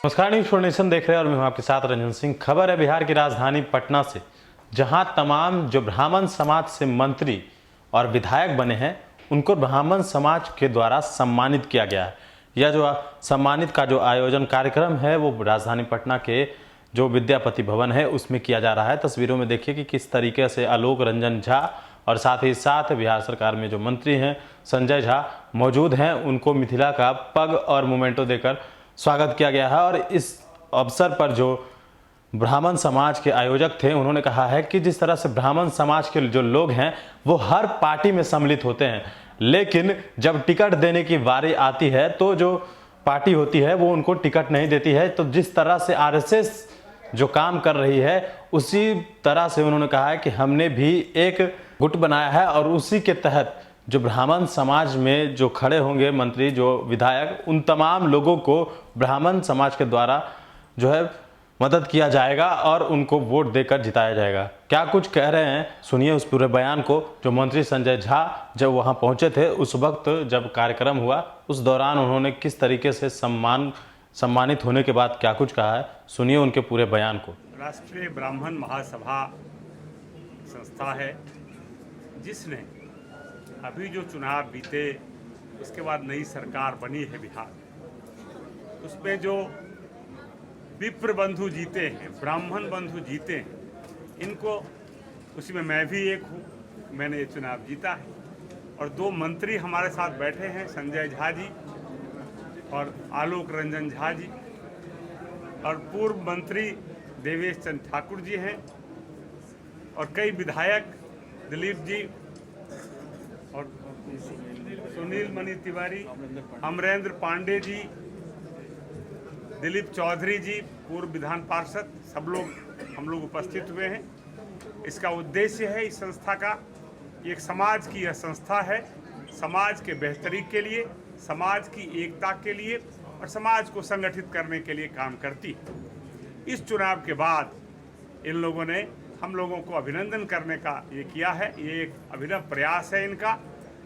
नमस्कार, news for nation देख रहे हैं और मैं हूं आपके साथ रंजन सिंह। खबर है बिहार की राजधानी पटना से, जहां तमाम जो ब्राह्मण समाज से मंत्री और विधायक बने हैं उनको ब्राह्मण समाज के द्वारा सम्मानित किया गया है। यह जो सम्मानित का जो आयोजन कार्यक्रम है वो राजधानी पटना के जो विद्यापति भवन है उसमें किया जा रहा है। तस्वीरों में देखिए कि किस तरीके से आलोक रंजन झा और साथ ही साथ बिहार सरकार में जो मंत्री हैं संजय झा मौजूद हैं, उनको मिथिला का पग और मोमेंटो देकर स्वागत किया गया है। और इस अवसर पर जो ब्राह्मण समाज के आयोजक थे उन्होंने कहा है कि जिस तरह से ब्राह्मण समाज के जो लोग हैं वो हर पार्टी में सम्मिलित होते हैं, लेकिन जब टिकट देने की बारी आती है तो जो पार्टी होती है वो उनको टिकट नहीं देती है। तो जिस तरह से आरएसएस जो काम कर रही है उसी तरह से उन्होंने कहा है कि हमने भी एक गुट बनाया है और उसी के तहत जो ब्राह्मण समाज में जो खड़े होंगे मंत्री, जो विधायक, उन तमाम लोगों को ब्राह्मण समाज के द्वारा जो है मदद किया जाएगा और उनको वोट देकर जिताया जाएगा। क्या कुछ कह रहे हैं सुनिए उस पूरे बयान को। जो मंत्री संजय झा जब वहां पहुंचे थे उस वक्त जब कार्यक्रम हुआ उस दौरान उन्होंने किस तरीके से सम्मानित होने के बाद क्या कुछ कहा है, सुनिए उनके पूरे बयान को। राष्ट्रीय ब्राह्मण महासभा संस्था है जिसने अभी जो चुनाव बीते उसके बाद नई सरकार बनी है बिहार, उसमें जो विप्र बंधु जीते हैं, ब्राह्मण बंधु जीते हैं, इनको उसमें मैं भी एक हूँ। मैंने ये चुनाव जीता है और दो मंत्री हमारे साथ बैठे हैं, संजय झा जी और आलोक रंजन झा जी, और पूर्व मंत्री देवेश चंद्र ठाकुर जी हैं और कई विधायक दिलीप जी और सुनील मणि तिवारी, अमरेंद्र पांडे जी, दिलीप चौधरी जी, पूर्व विधान पार्षद, सब लोग हम लोग उपस्थित हुए हैं। इसका उद्देश्य है इस संस्था का, एक समाज की यह संस्था है, समाज के बेहतरी के लिए, समाज की एकता के लिए और समाज को संगठित करने के लिए काम करती है। इस चुनाव के बाद इन लोगों ने हम लोगों को अभिनंदन करने का ये किया है। ये एक अभिनव प्रयास है इनका।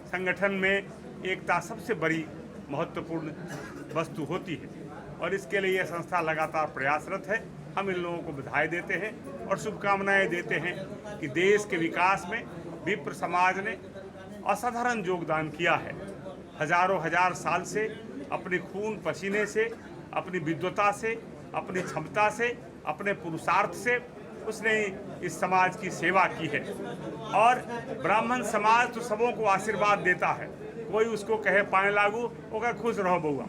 संगठन में एकता सबसे बड़ी महत्वपूर्ण वस्तु होती है और इसके लिए यह संस्था लगातार प्रयासरत है। हम इन लोगों को बधाई देते हैं और शुभकामनाएं देते हैं कि देश के विकास में विप्र समाज ने असाधारण योगदान किया है। हजारों हजार साल से अपने खून पसीने से, अपनी विद्वता से, अपनी क्षमता से, अपने पुरुषार्थ से उसने इस समाज की सेवा की है। और ब्राह्मण समाज तो सबों को आशीर्वाद देता है, कोई उसको कहे पाए लागू होकर खुश रहो बउआ,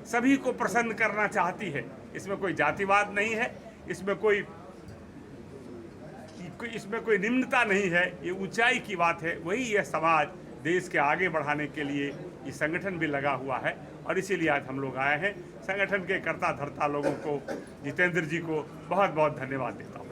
सभी को प्रसन्न करना चाहती है। इसमें कोई जातिवाद नहीं है, इसमें कोई निम्नता नहीं है, ये ऊंचाई की बात है। वही यह समाज देश के आगे बढ़ाने के लिए ये संगठन भी लगा हुआ है और इसीलिए आज हम लोग आए हैं। संगठन के कर्ता धर्ता लोगों को, जितेंद्र जी को बहुत बहुत धन्यवाद देता हूँ।